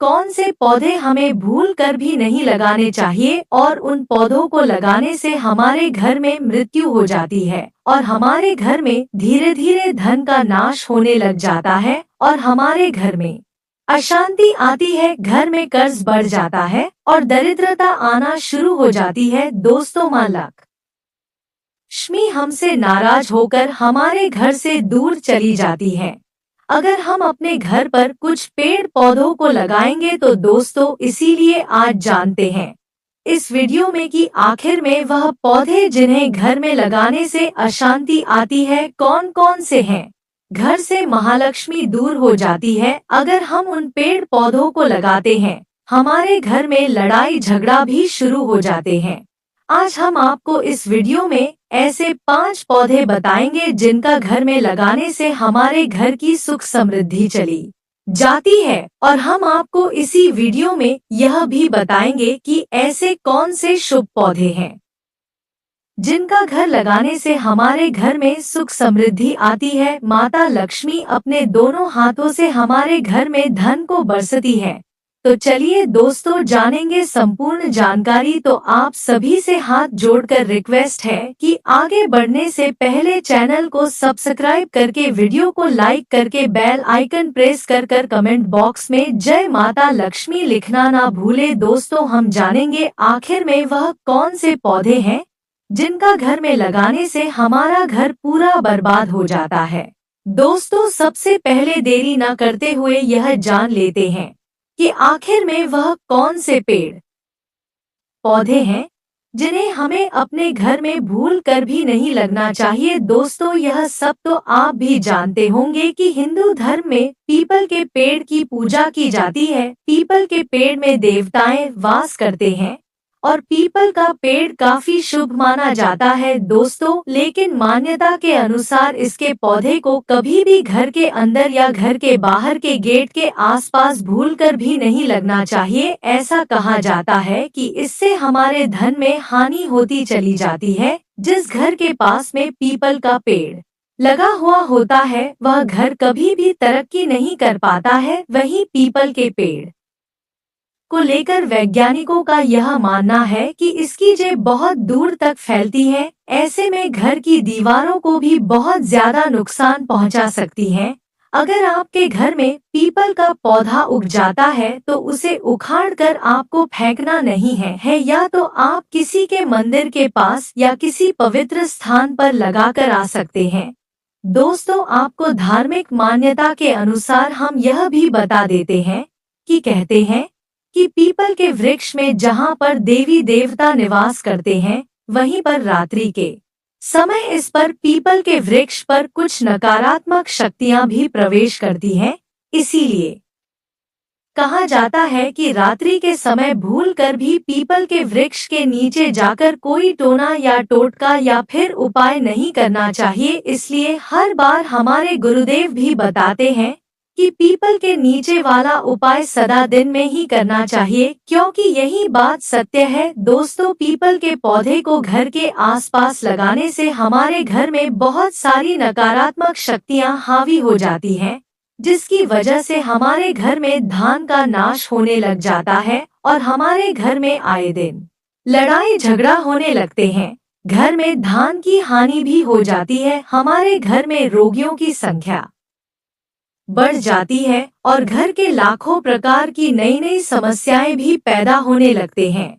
कौन से पौधे हमें भूल कर भी नहीं लगाने चाहिए और उन पौधों को लगाने से हमारे घर में मृत्यु हो जाती है और हमारे घर में धीरे धीरे धन का नाश होने लग जाता है और हमारे घर में अशांति आती है, घर में कर्ज बढ़ जाता है और दरिद्रता आना शुरू हो जाती है। दोस्तों, माँ लक्ष्मी हमसे नाराज होकर हमारे घर से दूर चली जाती है। अगर हम अपने घर पर कुछ पेड़ पौधों को लगाएंगे तो दोस्तों, इसीलिए आज जानते हैं इस वीडियो में कि आखिर में वह पौधे जिन्हें घर में लगाने से अशांति आती है कौन कौन से हैं। घर से महालक्ष्मी दूर हो जाती है अगर हम उन पेड़ पौधों को लगाते हैं। हमारे घर में लड़ाई झगड़ा भी शुरू हो जाते हैं। आज हम आपको इस वीडियो में ऐसे 5 पौधे बताएंगे जिनका घर में लगाने से हमारे घर की सुख समृद्धि चली जाती है और हम आपको इसी वीडियो में यह भी बताएंगे कि ऐसे कौन से शुभ पौधे हैं जिनका घर लगाने से हमारे घर में सुख समृद्धि आती है। माता लक्ष्मी अपने दोनों हाथों से हमारे घर में धन को बरसती है। तो चलिए दोस्तों, जानेंगे संपूर्ण जानकारी। तो आप सभी से हाथ जोड़कर रिक्वेस्ट है कि आगे बढ़ने से पहले चैनल को सब्सक्राइब करके वीडियो को लाइक करके बेल आइकन प्रेस कर कमेंट बॉक्स में जय माता लक्ष्मी लिखना ना भूले। दोस्तों, हम जानेंगे आखिर में वह कौन से पौधे हैं जिनका घर में लगाने से हमारा घर पूरा बर्बाद हो जाता है। दोस्तों, सबसे पहले देरी न करते हुए यह जान लेते हैं कि आखिर में वह कौन से पेड़ पौधे हैं जिन्हें हमें अपने घर में भूल कर भी नहीं लगना चाहिए। दोस्तों, यह सब तो आप भी जानते होंगे कि हिंदू धर्म में पीपल के पेड़ की पूजा की जाती है। पीपल के पेड़ में देवताएं वास करते हैं और पीपल का पेड़ काफी शुभ माना जाता है। दोस्तों, लेकिन मान्यता के अनुसार इसके पौधे को कभी भी घर के अंदर या घर के बाहर के गेट के आसपास भूलकर भी नहीं लगना चाहिए। ऐसा कहा जाता है कि इससे हमारे धन में हानि होती चली जाती है। जिस घर के पास में पीपल का पेड़ लगा हुआ होता है वह घर कभी भी तरक्की नहीं कर पाता है। वहीं पीपल के पेड़ को लेकर वैज्ञानिकों का यह मानना है कि इसकी जड़ बहुत दूर तक फैलती है। ऐसे में घर की दीवारों को भी बहुत ज्यादा नुकसान पहुंचा सकती है। अगर आपके घर में पीपल का पौधा उग जाता है तो उसे उखाड़कर आपको फेंकना नहीं है या तो आप किसी के मंदिर के पास या किसी पवित्र स्थान पर लगाकर आ सकते हैं। दोस्तों, आपको धार्मिक मान्यता के अनुसार हम यह भी बता देते हैं कि कहते हैं कि पीपल के वृक्ष में जहाँ पर देवी देवता निवास करते हैं वहीं पर रात्रि के समय इस पर पीपल के वृक्ष पर कुछ नकारात्मक शक्तियां भी प्रवेश करती हैं। इसीलिए कहा जाता है कि रात्रि के समय भूलकर भी पीपल के वृक्ष के नीचे जाकर कोई टोना या टोटका या फिर उपाय नहीं करना चाहिए। इसलिए हर बार हमारे गुरुदेव भी बताते हैं कि पीपल के नीचे वाला उपाय सदा दिन में ही करना चाहिए, क्योंकि यही बात सत्य है। दोस्तों, पीपल के पौधे को घर के आसपास लगाने से हमारे घर में बहुत सारी नकारात्मक शक्तियां हावी हो जाती हैं, जिसकी वजह से हमारे घर में धन का नाश होने लग जाता है और हमारे घर में आए दिन लड़ाई झगड़ा होने लगते हैं। घर में धन की हानि भी हो जाती है। हमारे घर में रोगियों की संख्या बढ़ जाती है और घर के लाखों प्रकार की नई नई समस्याएं भी पैदा होने लगते हैं।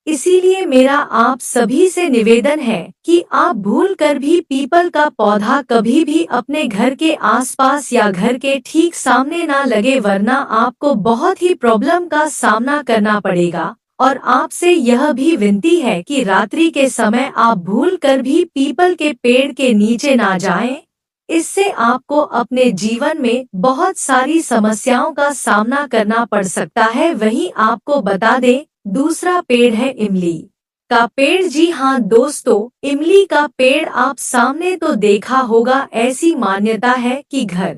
इसीलिए मेरा आप सभी से निवेदन है कि आप भूलकर भी पीपल का पौधा कभी भी अपने घर के आसपास या घर के ठीक सामने ना लगे, वरना आपको बहुत ही प्रॉब्लम का सामना करना पड़ेगा। और आपसे यह भी विनती है कि रात्रि के समय आप भूलकर भी पीपल के पेड़ के नीचे ना जाएं। इससे आपको अपने जीवन में बहुत सारी समस्याओं का सामना करना पड़ सकता है। वहीं आपको बता दें, दूसरा पेड़ है इमली का पेड़। जी हाँ दोस्तों, इमली का पेड़ आप सामने तो देखा होगा। ऐसी मान्यता है कि घर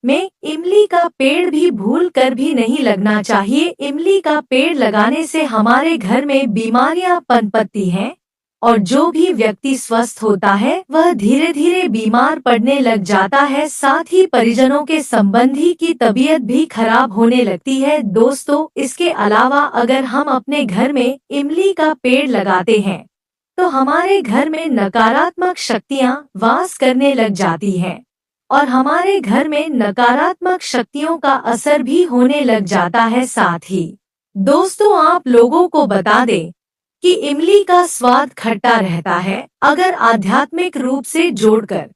में इमली का पेड़ भी भूल कर भी नहीं लगना चाहिए। इमली का पेड़ लगाने से हमारे घर में बीमारियां पनपती हैं। और जो भी व्यक्ति स्वस्थ होता है वह धीरे धीरे बीमार पड़ने लग जाता है, साथ ही परिजनों के संबंधी की तबीयत भी खराब होने लगती है। दोस्तों, इसके अलावा अगर हम अपने घर में इमली का पेड़ लगाते हैं तो हमारे घर में नकारात्मक शक्तियां वास करने लग जाती हैं और हमारे घर में नकारात्मक शक्तियों का असर भी होने लग जाता है। साथ ही दोस्तों, आप लोगों को बता दें कि इमली का स्वाद खट्टा रहता है। अगर आध्यात्मिक रूप से जोड़कर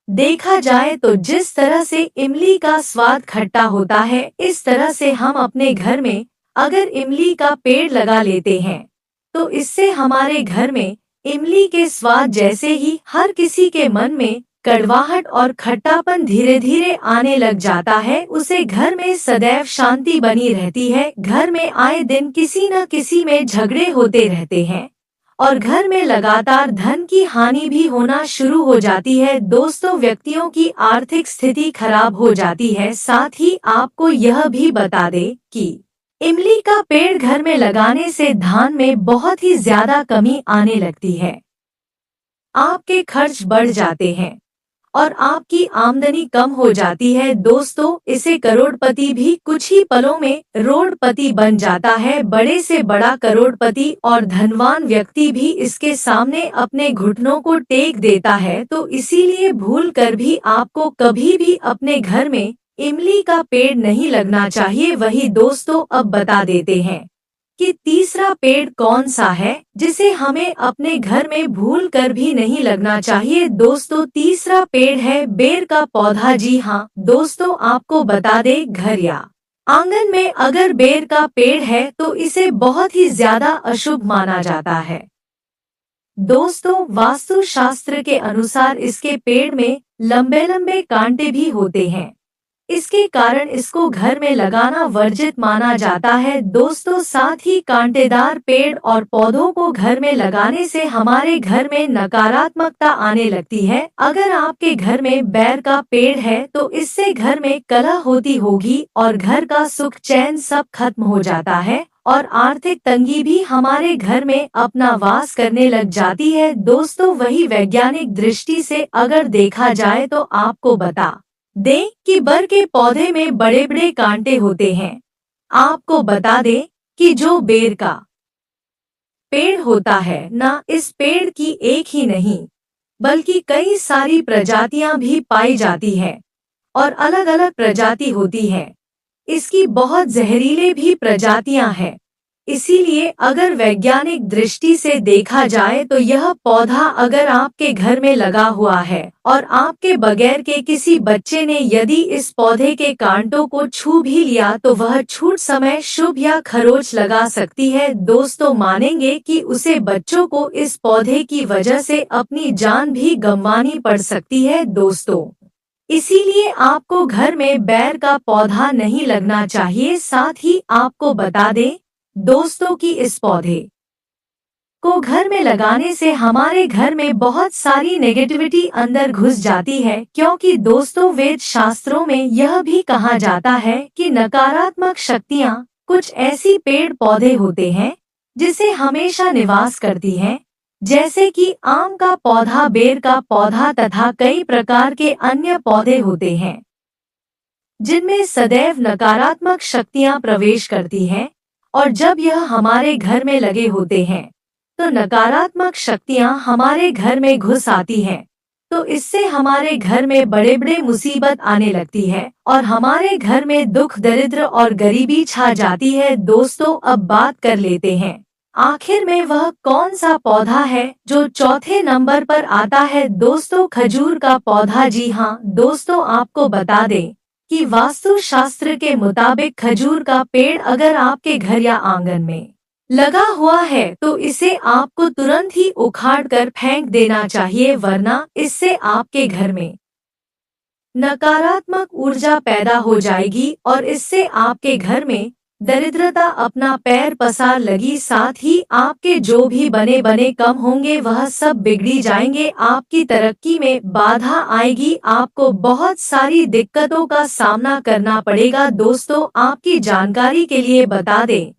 देखा जाए तो जिस तरह से इमली का स्वाद खट्टा होता है, इस तरह से हम अपने घर में अगर इमली का पेड़ लगा लेते हैं तो इससे हमारे घर में इमली के स्वाद जैसे ही हर किसी के मन में कड़वाहट और खट्टापन धीरे धीरे आने लग जाता है, उसे घर में सदैव शांति बनी रहती है। घर में आए दिन किसी न किसी में झगड़े होते रहते हैं और घर में लगातार धन की हानि भी होना शुरू हो जाती है। दोस्तों, व्यक्तियों की आर्थिक स्थिति खराब हो जाती है। साथ ही आपको यह भी बता दें कि इमली का पेड़ घर में लगाने से धन में बहुत ही ज्यादा कमी आने लगती है, आपके खर्च बढ़ जाते हैं और आपकी आमदनी कम हो जाती है। दोस्तों, इसे करोड़पति भी कुछ ही पलों में रोडपति बन जाता है। बड़े से बड़ा करोड़पति और धनवान व्यक्ति भी इसके सामने अपने घुटनों को टेक देता है। तो इसीलिए भूल कर भी आपको कभी भी अपने घर में इमली का पेड़ नहीं लगना चाहिए। वही दोस्तों, अब बता देते हैं कि तीसरा पेड़ कौन सा है जिसे हमें अपने घर में भूल कर भी नहीं लगना चाहिए। दोस्तों, तीसरा पेड़ है बेर का पौधा। जी हाँ दोस्तों, आपको बता दे, घर या आंगन में अगर बेर का पेड़ है तो इसे बहुत ही ज्यादा अशुभ माना जाता है। दोस्तों, वास्तु शास्त्र के अनुसार इसके पेड़ में लंबे लंबे कांटे भी होते हैं, इसके कारण इसको घर में लगाना वर्जित माना जाता है। दोस्तों, साथ ही कांटेदार पेड़ और पौधों को घर में लगाने से हमारे घर में नकारात्मकता आने लगती है। अगर आपके घर में बैर का पेड़ है तो इससे घर में कलह होती होगी और घर का सुख चैन सब खत्म हो जाता है और आर्थिक तंगी भी हमारे घर में अपना वास करने लग जाती है। दोस्तों, वही वैज्ञानिक दृष्टि से अगर देखा जाए तो आपको बता दें कि बर के पौधे में बड़े बड़े कांटे होते हैं। आपको बता दें कि जो बेर का पेड़ होता है ना, इस पेड़ की एक ही नहीं बल्कि कई सारी प्रजातियां भी पाई जाती हैं और अलग अलग प्रजाति होती है। इसकी बहुत जहरीले भी प्रजातियां हैं। इसीलिए अगर वैज्ञानिक दृष्टि से देखा जाए तो यह पौधा अगर आपके घर में लगा हुआ है और आपके बगैर के किसी बच्चे ने यदि इस पौधे के कांटों को छू भी लिया तो वह छूट समय शुभ या खरोच लगा सकती है। दोस्तों, मानेंगे कि उसे बच्चों को इस पौधे की वजह से अपनी जान भी गंवानी पड़ सकती है। दोस्तों, इसीलिए आपको घर में बैर का पौधा नहीं लगना चाहिए। साथ ही आपको बता दें दोस्तों कि इस पौधे को घर में लगाने से हमारे घर में बहुत सारी नेगेटिविटी अंदर घुस जाती है, क्योंकि दोस्तों वेद शास्त्रों में यह भी कहा जाता है कि नकारात्मक शक्तियां कुछ ऐसी पेड़ पौधे होते हैं जिसे हमेशा निवास करती हैं, जैसे कि आम का पौधा, बेर का पौधा तथा कई प्रकार के अन्य पौधे होते हैं जिनमें सदैव नकारात्मक शक्तियां प्रवेश करती हैं और जब यह हमारे घर में लगे होते हैं तो नकारात्मक शक्तियां हमारे घर में घुस आती हैं, तो इससे हमारे घर में बड़े बड़े मुसीबत आने लगती है और हमारे घर में दुख, दरिद्र और गरीबी छा जाती है। दोस्तों, अब बात कर लेते हैं आखिर में वह कौन सा पौधा है जो चौथे नंबर पर आता है। दोस्तों, खजूर का पौधा। जी हाँ दोस्तों, आपको बता दें कि वास्तु शास्त्र के मुताबिक खजूर का पेड़ अगर आपके घर या आंगन में लगा हुआ है तो इसे आपको तुरंत ही उखाड़ कर फेंक देना चाहिए, वरना इससे आपके घर में नकारात्मक ऊर्जा पैदा हो जाएगी और इससे आपके घर में दरिद्रता अपना पैर पसार लगी। साथ ही आपके जो भी बने बने कम होंगे वह सब बिगड़ी जाएंगे, आपकी तरक्की में बाधा आएगी, आपको बहुत सारी दिक्कतों का सामना करना पड़ेगा। दोस्तों, आपकी जानकारी के लिए बता दें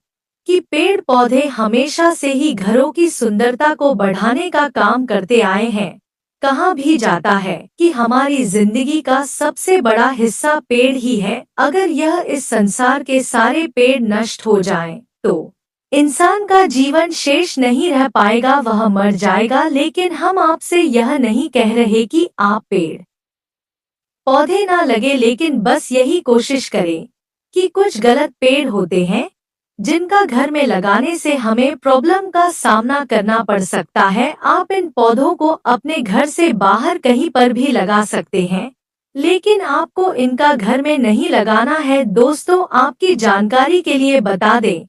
कि पेड़ पौधे हमेशा से ही घरों की सुंदरता को बढ़ाने का काम करते आए हैं। कहा भी जाता है कि हमारी जिंदगी का सबसे बड़ा हिस्सा पेड़ ही है। अगर यह इस संसार के सारे पेड़ नष्ट हो जाएं, तो इंसान का जीवन शेष नहीं रह पाएगा, वह मर जाएगा। लेकिन हम आपसे यह नहीं कह रहे कि आप पेड़ पौधे ना लगे, लेकिन बस यही कोशिश करें कि कुछ गलत पेड़ होते हैं जिनका घर में लगाने से हमें प्रॉब्लम का सामना करना पड़ सकता है। आप इन पौधों को अपने घर से बाहर कहीं पर भी लगा सकते हैं, लेकिन आपको इनका घर में नहीं लगाना है। दोस्तों, आपकी जानकारी के लिए बता दें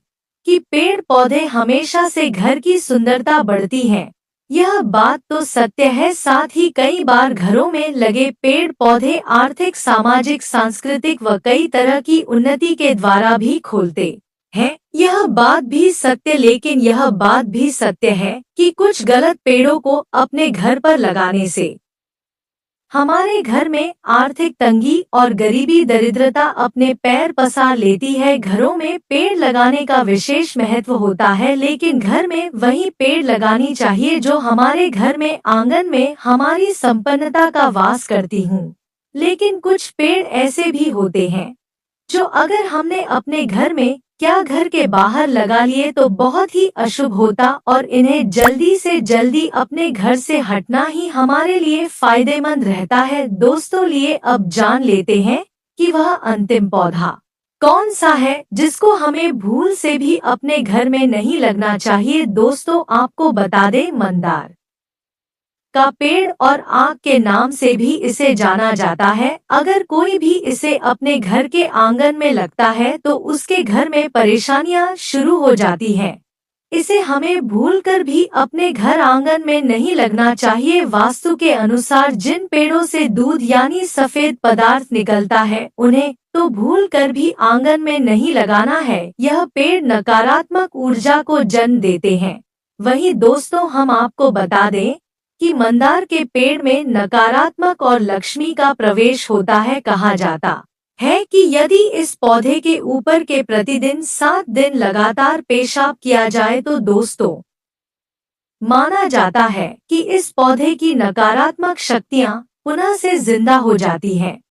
कि पेड़ पौधे हमेशा से घर की सुंदरता बढ़ती है। यह बात तो सत्य है, साथ ही कई बार घरों में लगे पेड़ पौधे आर्थिक, सामाजिक, सांस्कृतिक व कई तरह की उन्नति के द्वारा भी खोलते हैं। यह बात भी सत्य लेकिन यह बात भी सत्य है कि कुछ गलत पेड़ों को अपने घर पर लगाने से हमारे घर में आर्थिक तंगी और गरीबी, दरिद्रता अपने पैर पसार लेती है। घरों में पेड़ लगाने का विशेष महत्व होता है, लेकिन घर में वही पेड़ लगानी चाहिए जो हमारे घर में आंगन में हमारी संपन्नता का वास करती हूँ। लेकिन कुछ पेड़ ऐसे भी होते हैं जो अगर हमने अपने घर में क्या घर के बाहर लगा लिए तो बहुत ही अशुभ होता, और इन्हें जल्दी से जल्दी अपने घर से हटना ही हमारे लिए फायदेमंद रहता है। दोस्तों, लिए अब जान लेते हैं कि वह अंतिम पौधा कौन सा है जिसको हमें भूल से भी अपने घर में नहीं लगना चाहिए। दोस्तों, आपको बता दें, मंदार का पेड़ और आग के नाम से भी इसे जाना जाता है। अगर कोई भी इसे अपने घर के आंगन में लगता है तो उसके घर में परेशानियां शुरू हो जाती हैं। इसे हमें भूलकर भी अपने घर आंगन में नहीं लगना चाहिए। वास्तु के अनुसार जिन पेड़ों से दूध यानी सफेद पदार्थ निकलता है उन्हें तो भूलकर भी आंगन में नहीं लगाना है। यह पेड़ नकारात्मक ऊर्जा को जन्म देते हैं। वहीं दोस्तों, हम आपको बता दें कि मंदार के पेड़ में नकारात्मक और लक्ष्मी का प्रवेश होता है। कहा जाता है कि यदि इस पौधे के ऊपर के प्रतिदिन 7 दिन लगातार पेशाब किया जाए तो दोस्तों, माना जाता है कि इस पौधे की नकारात्मक शक्तियां पुनः से जिंदा हो जाती हैं।